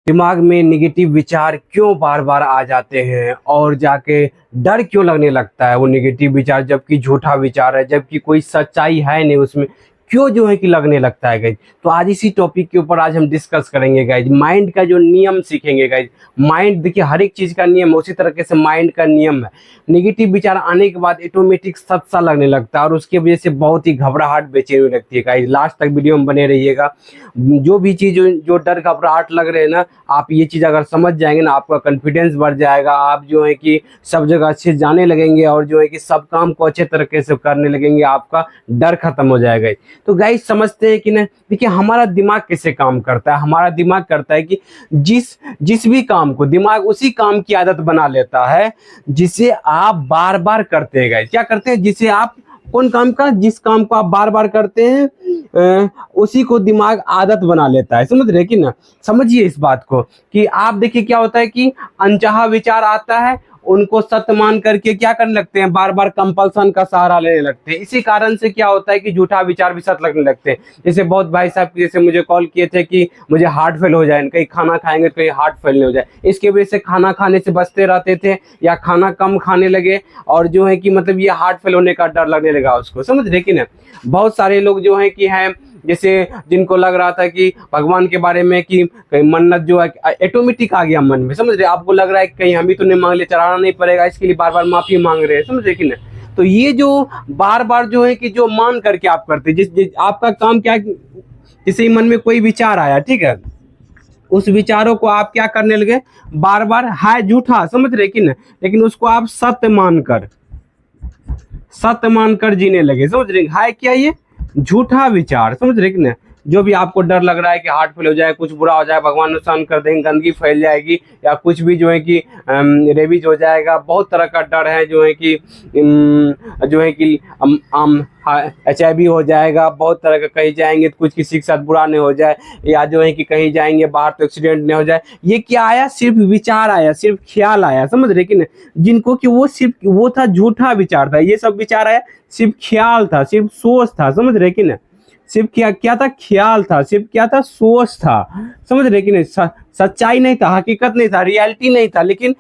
दिमाग में निगेटिव विचार क्यों बार बार आ जाते हैं और जाके डर क्यों लगने लगता है वो निगेटिव विचार, जबकि झूठा विचार है, जबकि कोई सच्चाई है नहीं उसमें, क्यों जो है कि लगने लगता है गाइज। तो आज इसी टॉपिक के ऊपर आज हम डिस्कस करेंगे गाइज। माइंड का जो नियम सीखेंगे गाइज। माइंड देखिए हर एक चीज़ का नियम है, उसी तरीके से माइंड का नियम है। निगेटिव विचार आने के बाद ऑटोमेटिक सच सा लगने लगता है और उसकी वजह से बहुत ही घबराहट बेचैनी लगती है गाइज। लास्ट तक वीडियो में बने रहिएगा। जो भी चीज़ जो डर घबराहट लग रहे हैं ना, आप ये चीज़ अगर समझ जाएंगे ना, आपका कॉन्फिडेंस बढ़ जाएगा। आप जो है कि सब जगह अच्छे जाने लगेंगे और जो है कि सब काम को अच्छे तरीके से करने लगेंगे, आपका डर खत्म हो जाएगा। तो गाइस समझते हैं कि ना, देखिए हमारा दिमाग कैसे काम करता है। हमारा दिमाग करता है कि जिस भी काम को दिमाग उसी काम की आदत बना लेता है जिसे आप बार बार करते हैं गाइस। क्या करते हैं? जिसे आप कौन काम का, जिस काम को आप बार बार करते हैं उसी को दिमाग आदत बना लेता है। समझ रहे कि ना? समझिए इस बात को कि आप देखिए क्या होता है कि अनचाहा विचार आता है, उनको सत्य मान करके क्या करने लगते हैं, बार बार कंपल्सन का सहारा लेने लगते हैं। इसी कारण से क्या होता है कि झूठा विचार भी सत्य लगने लगते हैं। जैसे बहुत भाई साहब जैसे मुझे कॉल किए थे कि मुझे हार्ट फेल हो जाए, कहीं खाना खाएंगे तो कहीं हार्ट फेल नहीं हो जाए, इसके वजह से खाना खाने से बचते रहते थे या खाना कम खाने लगे और जो है कि मतलब ये हार्ट फेल होने का डर लगने लगा उसको। समझ रहे कि ना? बहुत सारे लोग जो है कि हैं जैसे जिनको लग रहा था कि भगवान के बारे में कि कहीं मन्नत जो है ऑटोमेटिक आ गया मन में। समझ रहे? आपको लग रहा है कि कहीं हम ही तो नहीं मांग ले, चढ़ाना नहीं पड़ेगा, इसके लिए बार बार माफी मांग रहे हैं। समझ रहे कि ना? तो ये जो बार बार जो है कि जो मान करके आप करते, जिस आपका काम क्या, जैसे ही मन में कोई विचार आया, ठीक है, उस विचारों को आप क्या करने लगे, बार बार है झूठा, समझ रहे कि ना, लेकिन उसको आप सत्य मानकर जीने लगे। समझ रहे? है क्या ये? झूठा विचार। समझ रहे कि ना? जो भी आपको डर लग रहा है कि हार्ट फेल हो जाए, कुछ बुरा हो जाए, भगवान नुकसान कर देंगे, गंदगी फैल जाएगी या कुछ भी जो है कि रेबीज हो जाएगा, बहुत तरह का डर है जो है कि HIV हो जाएगा, बहुत तरह का, कहीं जाएंगे तो कुछ किसी के साथ बुरा नहीं हो जाए, या जो है कि कहीं जाएंगे बाहर तो एक्सीडेंट नहीं हो जाए। ये क्या आया? सिर्फ विचार आया, सिर्फ ख्याल आया। समझ रहे कि ना? जिनको कि वो सिर्फ वो था झूठा विचार था, ये सब विचार आया सिर्फ ख्याल था, सिर्फ सोच था। समझ रहे कि ना? सिर्फ क्या क्या था? ख्याल था, सिर्फ क्या था? सोच था। समझ रहे कि नहीं? सच्चाई नहीं था, हकीकत नहीं था, रियलिटी नहीं था, लेकिन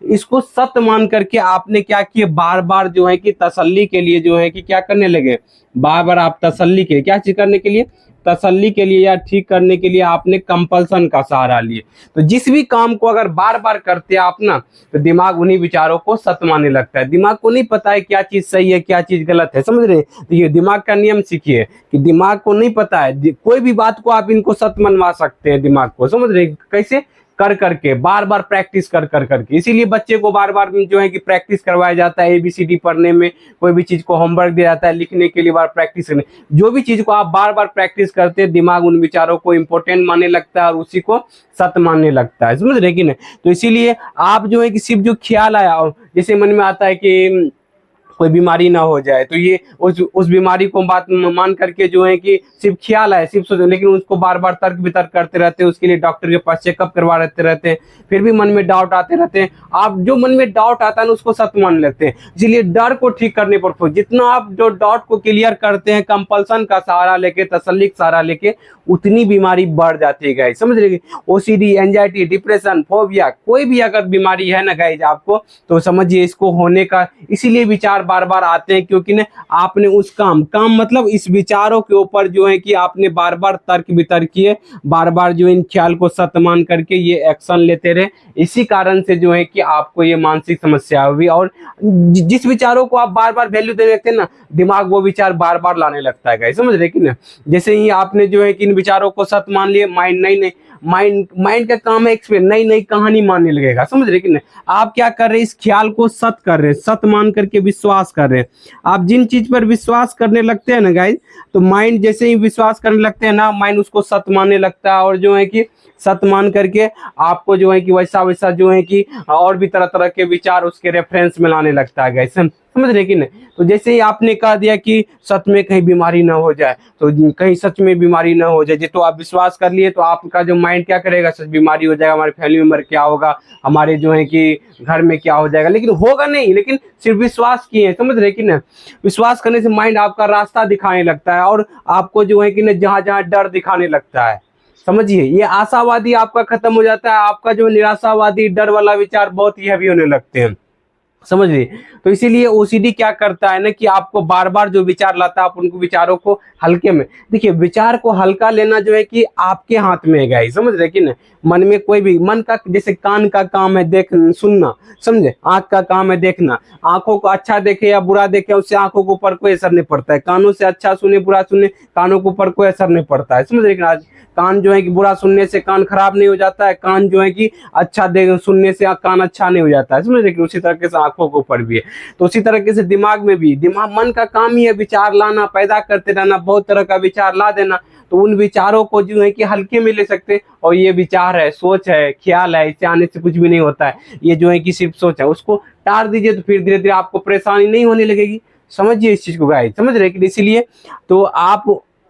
इसको सत्य मान करके आपने क्या किया, बार बार जो है कि तसल्ली के लिए जो है कि क्या करने लगे, बार बार आप तसल्ली के लिए, क्या चीज करने के लिए, तसल्ली के लिए या ठीक करने के लिए आपने कंपल्सन का सहारा लिए। तो जिस भी काम को अगर बार बार करते आप ना, तो दिमाग उन्हीं विचारों को सत्य मानने लगता है। दिमाग को नहीं पता है क्या चीज सही है क्या चीज गलत है। समझ रहे? तो ये दिमाग का नियम सीखिए कि दिमाग को नहीं पता है, कोई भी बात को आप इनको सत्य मनवा सकते हैं दिमाग को। समझ रहे? कैसे? कर करके, बार बार प्रैक्टिस कर करके। इसीलिए बच्चे को बार बार जो है कि प्रैक्टिस करवाया जाता है। ABCD पढ़ने में, कोई भी चीज को होमवर्क दिया जाता है, लिखने के लिए बार प्रैक्टिस करने। जो भी चीज को आप बार बार प्रैक्टिस करते हैं, दिमाग उन विचारों को इंपॉर्टेंट मानने लगता है और उसी को सत्य मानने लगता है। समझ रहे कि नहीं? तो इसीलिए आप जो है कि सिर्फ जो ख्याल आया, जैसे मन में आता है कि कोई बीमारी ना हो जाए, तो ये उस बीमारी को बात मान करके जो है कि सिर्फ ख्याल है, सिर्फ सोचो, लेकिन उसको बार बार तर्क वितर्क करते रहते हैं, उसके लिए डॉक्टर के पास चेकअप करवा रहते हैं, फिर भी मन में डाउट आते रहते हैं। आप जो मन में डाउट आता है ना, उसको सत्य मान लेते हैं। इसलिए डर को ठीक करने पर जितना आप जो डाउट को क्लियर करते हैं कंपल्सन का सहारा लेके, तसल्ली का सहारा लेके, उतनी बीमारी बढ़ जाती है गाइस। समझ रहे? OCD, एंजाइटी, डिप्रेशन, फोबिया, कोई भी अगर बीमारी है ना गाइस आपको, तो समझिए इसको होने का इसीलिए विचार बार बार आते हैं, क्योंकि ना आपने उस काम मतलब इस विचारों के ऊपर जो है कि आपने बार बार तर्क वितर्क किए, बार बार जो इन ख्याल को सत्य मान करके ये एक्शन लेते रहे। इसी कारण से जो है कि आपको ये मानसिक समस्या हुई। और जिस विचारों को आप बार बार वैल्यू देने लगते हैं ना, दिमाग वो विचार बार बार लाने लगता है गाइस। समझ रहे कि ना? जैसे ही आपने जो है कि इन विचारों को सत्य मान लिए, माइंड का काम है एक्सप्लेन, नई नई कहानी मानने लगेगा। समझ रहे कि नहीं? आप क्या कर रहे हैं, इस ख्याल को सत्य कर रहे हैं, सत्य मान करके विश्वास कर रहे हैं। आप जिन चीज पर विश्वास करने लगते हैं ना गाइस, तो माइंड जैसे ही विश्वास करने लगते हैं ना, माइंड उसको सत्य मानने लगता है और जो है कि सत्य मान करके आपको जो है कि वैसा वैसा जो है कि और भी तरह तरह के विचार उसके रेफरेंस में लाने लगता है गाइस। समझ रहे कि नहीं? तो जैसे ही आपने कह दिया कि सच में कहीं बीमारी ना हो जाए, तो कहीं सच में बीमारी ना हो जाए, तो आप विश्वास कर लिए, तो आपका जो माइंड क्या करेगा, सच बीमारी हो जाएगा, हमारे फैमिली मेंबर क्या होगा, हमारे जो है कि घर में क्या हो जाएगा, लेकिन होगा नहीं, लेकिन सिर्फ विश्वास किए। समझ रहे कि ना? विश्वास करने से माइंड आपका रास्ता दिखाने लगता है और आपको जो है कि ना जहाँ जहाँ डर दिखाने लगता है, समझिए, ये आशावादी आपका खत्म हो जाता है, आपका जो निराशावादी डर वाला विचार बहुत ही हैवी होने लगते हैं, समझ ली। तो इसीलिए ओसीडी क्या करता है ना कि आपको बार बार जो विचार लाता है आप उनको विचारों को हल्के में, देखिए विचार को हल्का लेना जो है कि आपके हाथ में है गाइस, समझ रहे कि ना। मन में कोई भी, मन का जैसे कान का काम है देख सुनना, समझे, आंख का काम है देखना, आंखों को अच्छा देखे या बुरा देखे उससे आंखों के ऊपर कोई असर नहीं पड़ता है, कानों से अच्छा सुने बुरा सुने कानों के ऊपर कोई असर नहीं पड़ता है, समझ रहे कि ना। आज कान जो है कि बुरा सुनने से कान खराब नहीं हो जाता है, कान जो है कि अच्छा देख सुनने से कान अच्छा नहीं हो जाता है, समझ रहे कि उसी तरीके से आंखों के ऊपर भी है। तो उसी तरीके से दिमाग में भी, दिमाग मन का काम ही है विचार लाना, पैदा करते रहना, बहुत तरह का विचार ला देना। तो उन विचारों को जो है कि हल्के में ले सकते, और ये विचार है, सोच है, ख्याल है, इससे आने से कुछ भी नहीं होता है, ये जो है कि सिर्फ सोच है, उसको टार दीजिए तो फिर धीरे धीरे आपको परेशानी नहीं होने लगेगी। समझिए इस चीज को गाइस, समझ रहे कि इसीलिए तो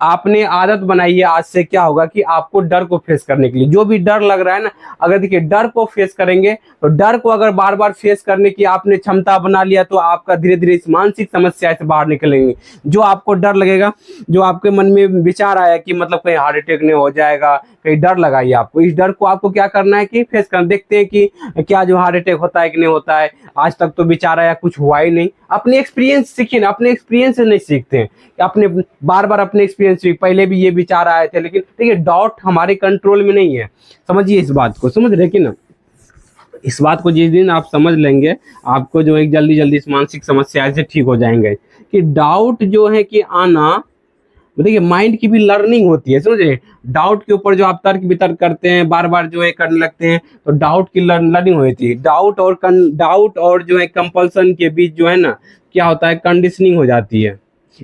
आपने आदत बनाई है, आज से क्या होगा कि आपको डर को फेस करने के लिए, जो भी डर लग रहा है ना, अगर देखिए डर को फेस करेंगे तो डर को अगर बार बार फेस करने की आपने क्षमता बना लिया तो आपका धीरे धीरे इस मानसिक समस्या से बाहर निकलेंगे। जो आपको डर लगेगा, जो आपके मन में विचार आया कि मतलब कहीं हार्ट अटैक नहीं हो जाएगा, कहीं डर लगाइए आपको, इस डर को आपको क्या करना है कि फेस कर देखते हैं कि क्या जो हार्ट अटैक होता है कि नहीं होता है। आज तक तो विचार आया कुछ हुआ ही नहीं, अपने एक्सपीरियंस सीखिए ना, अपने एक्सपीरियंस से नहीं सीखते हैं, अपने बार बार अपने एक्सपीरियंस से, पहले भी ये विचार आए थे, लेकिन देखिए डाउट हमारे कंट्रोल में नहीं है। समझिए इस बात को, समझ रहे कि ना। इस बात को जिस दिन आप समझ लेंगे, आपको जो है जल्दी जल्दी इस मानसिक समस्या से ठीक हो जाएंगे। कि डाउट जो है कि आना, देखिए माइंड की भी लर्निंग होती है, समझे। डाउट के ऊपर जो आप तर्क वितर्क करते हैं, बार बार जो है करने लगते हैं, तो डाउट की लर्निंग होती है। डाउट और जो है कंपल्सन के बीच जो है ना क्या होता है, कंडीशनिंग हो जाती है।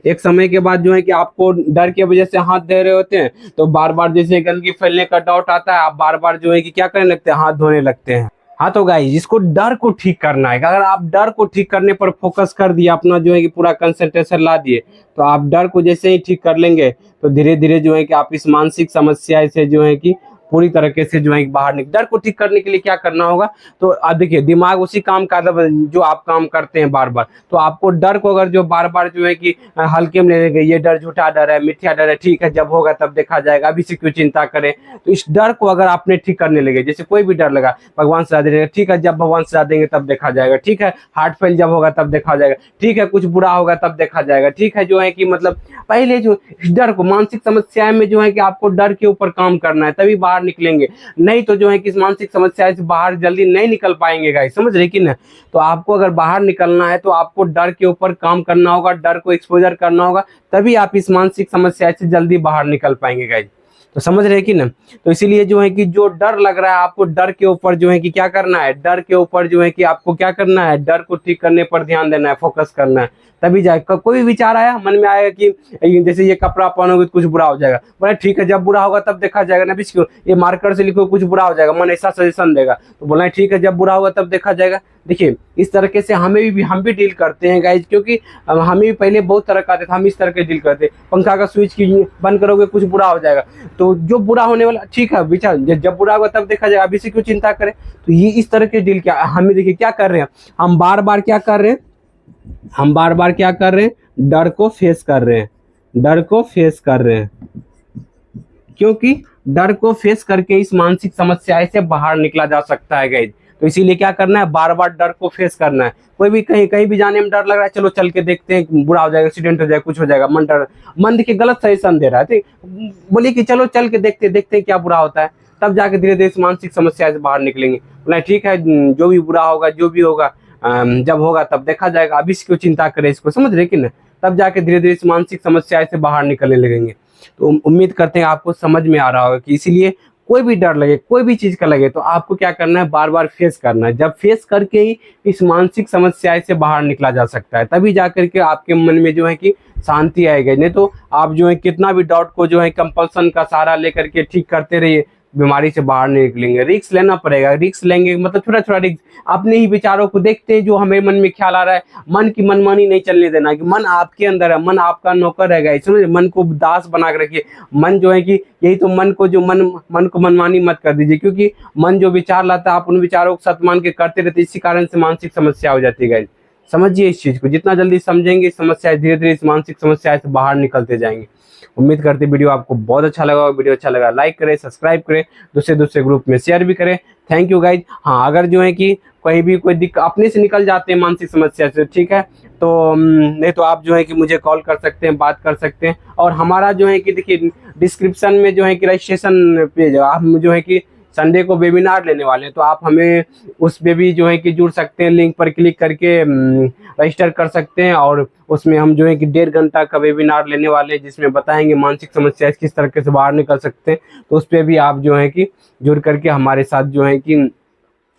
एक समय के बाद जो है कि आपको डर की वजह से हाथ दे रहे होते हैं, तो बार बार जैसे गंदगी फैलने का डाउट आता है, आप बार बार जो है कि क्या करने लगते हैं, हाथ धोने लगते हैं। हाँ तो गाइस, इसको डर को ठीक करना है। अगर आप डर को ठीक करने पर फोकस कर दिए, अपना जो है कि पूरा कंसंट्रेशन ला दिए, तो आप डर को जैसे ही ठीक कर लेंगे तो धीरे धीरे जो है कि आप इस मानसिक समस्या से जो है कि पूरी तरीके से जो है बाहर निकल। डर को ठीक करने के लिए क्या करना होगा, तो अब देखिए दिमाग उसी काम का जो आप काम करते हैं बार बार, तो आपको डर को अगर जो बार बार जो है कि हल्के में लेंगे, ये डर झूठा डर है, मिथ्या डर है, ठीक है जब होगा तब देखा जाएगा, अभी से क्यों चिंता करें। तो इस डर को अगर आपने ठीक करने लगे, जैसे कोई भी डर लगा, भगवान से ज्यादा ठीक है, जब भगवान से ज्यादा देंगे तब देखा जाएगा, ठीक है हार्ट फेल जब होगा तब देखा जाएगा, ठीक है कुछ बुरा होगा तब देखा जाएगा, ठीक है जो है कि मतलब पहले जो इस डर को, मानसिक समस्या में जो है कि आपको डर के ऊपर काम करना है, तभी बाहर निकलेंगे। नहीं तो जो है कि इस मानसिक समस्या से बाहर जल्दी नहीं निकल पाएंगे गाइस, समझ रहे कि ना। तो आपको अगर बाहर निकलना है तो आपको डर के ऊपर काम करना होगा, डर को एक्सपोजर करना होगा, तभी आप इस मानसिक समस्या से जल्दी बाहर निकल पाएंगे गाइस। तो समझ रहे कि ना। तो इसीलिए जो है कि जो डर लग रहा है आपको, डर के ऊपर जो है कि क्या करना है, डर के ऊपर जो है कि आपको क्या करना है, डर को ठीक करने पर ध्यान देना है, फोकस करना है, तभी जाए। कोई भी विचार आया मन में आएगा कि जैसे ये कपड़ा पहनोगे तो कुछ बुरा हो जाएगा, बोले ठीक है जब बुरा होगा तब देखा जाएगा ना, बीच क्यों ये मार्कर से लिखो कुछ बुरा हो जाएगा, मन ऐसा सजेशन देगा, तो बोला ठीक है जब बुरा होगा तब देखा जाएगा। देखिए इस तरीके से हम भी डील करते हैं गाइज, क्योंकि हमें भी पहले बहुत तरह का आते थे, हम इस तरह के डील करते हैं। पंखा का स्विच की बंद करोगे कुछ बुरा हो जाएगा, तो जो बुरा होने वाला ठीक है विचार, जब बुरा होगा तब देखा जाएगा, अभी से क्यों चिंता करें। तो ये इस तरह के डील क्या हमें, देखिए क्या कर रहे हैं हम, बार बार क्या कर रहे हैं, हम बार बार क्या कर रहे हैं, डर को फेस कर रहे हैं, डर को फेस कर रहे हैं, क्योंकि डर को फेस करके इस मानसिक समस्या से बाहर निकला जा सकता है गाइज। तो इसीलिए क्या करना है, बार बार डर को फेस करना है। कोई भी कहीं कहीं भी जाने में डर लग रहा है, चलो चल के देखते हैं, बुरा हो जाएगा, एक्सीडेंट हो जाएगा, कुछ हो जाएगा, मन देखिए गलत सजेशन दे रहा है, बोलिए कि चलो चल के देखते हैं क्या बुरा होता है, तब जाके धीरे धीरे इस मानसिक समस्या से बाहर निकलेंगे। बोला ठीक है जो भी बुरा होगा, जो भी होगा जब होगा तब देखा जाएगा, अभी से क्यों चिंता करें इसको, समझ रहे कि ना। तब जाके धीरे धीरे इस मानसिक समस्या से बाहर निकलने लगेंगे। तो उम्मीद करते हैं आपको समझ में आ रहा होगा कि इसीलिए कोई भी डर लगे, कोई भी चीज का लगे, तो आपको क्या करना है, बार बार फेस करना है। जब फेस करके ही इस मानसिक समस्या से बाहर निकला जा सकता है, तभी जाकर के आपके मन में जो है कि शांति आएगी। नहीं तो आप जो है कितना भी डाउट को जो है कंपल्सन का सहारा लेकर के ठीक करते रहिए, बीमारी से बाहर नहीं निकलेंगे। रिस्क लेना पड़ेगा, रिस्क लेंगे मतलब छोटा छोटा रिस्क, अपने ही विचारों को देखते हैं, जो हमें मन में ख्याल आ रहा है, मन की मनमानी नहीं चलने देना, कि मन आपके अंदर है, मन आपका नौकर रहेगा, समझे। मन को दास बना के रखिए, मन जो है कि यही तो मन को जो मन को मनमानी मत कर दीजिए, क्योंकि मन जो विचार लाता है आप उन विचारों को सत मान के करते रहते, इसी कारण से मानसिक समस्या हो जाती है गाइस। समझिए इस चीज़ को, जितना जल्दी समझेंगे इस समस्या, धीरे धीरे इस मानसिक समस्या से बाहर निकलते जाएंगे। उम्मीद करते वीडियो आपको बहुत अच्छा लगा। वीडियो अच्छा लगा लाइक करें, सब्सक्राइब करें, दूसरे ग्रुप में शेयर भी करें। Thank you guys. हाँ, अगर जो है कि कहीं भी कोई दिक्कत अपने से निकल जाते हैं मानसिक समस्या से, ठीक है, तो नहीं तो आप जो है कि मुझे कॉल कर सकते हैं, बात कर सकते हैं। और हमारा जो है कि देखिए डिस्क्रिप्शन में जो है कि रजिस्ट्रेशन पेज है, आप जो है कि संडे को वेबिनार लेने वाले हैं, तो आप हमें उस पे भी जो है कि जुड़ सकते हैं। लिंक पर क्लिक करके रजिस्टर कर सकते हैं, और उसमें हम जो है कि 1.5 घंटा का वेबिनार लेने वाले हैं, जिसमें बताएंगे मानसिक समस्या किस तरीके से बाहर निकल सकते हैं। तो उस पर भी आप जो है कि जुड़ करके हमारे साथ जो है कि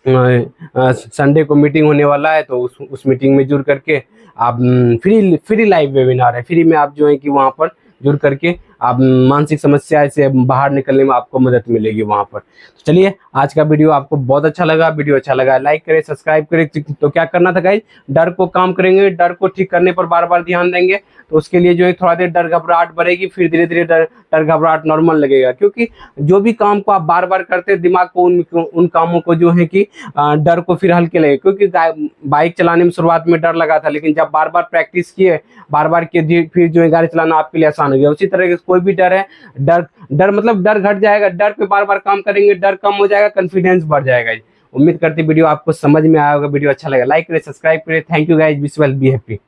संडे को मीटिंग होने वाला है, तो उस मीटिंग में जुड़ करके आप फ्री लाइव वेबिनार है, फ्री में आप जो है कि वहाँ पर जुड़ करके आप मानसिक समस्या से बाहर निकलने में आपको मदद मिलेगी वहाँ पर। तो चलिए, आज का वीडियो आपको बहुत अच्छा लगा, वीडियो अच्छा लगा लाइक करें, सब्सक्राइब करें। तो क्या करना था गाइस, डर को काम करेंगे, डर को ठीक करने पर बार बार ध्यान देंगे, तो उसके लिए जो है थोड़ा देर डर घबराहट बढ़ेगी, फिर धीरे धीरे डर घबराहट नॉर्मल लगेगा। क्योंकि जो भी काम को आप बार बार करते हैं, दिमाग को उन कामों को जो है कि डर को फिर हल्के लगे। क्योंकि बाइक चलाने में शुरुआत में डर लगा था, लेकिन जब बार बार प्रैक्टिस किए, बार बार किए, फिर जो है गाड़ी चलाना आपके लिए आसान हो गया। उसी तरह से कोई भी डर है, डर मतलब डर घट जाएगा, डर पे बार बार काम करेंगे, डर कम हो जाएगा, कॉन्फिडेंस बढ़ जाएगा। उम्मीद करते वीडियो आपको समझ में आया होगा। वीडियो अच्छा लगा लाइक करें, सब्सक्राइब करें। Thank you guys, wish you well, be happy.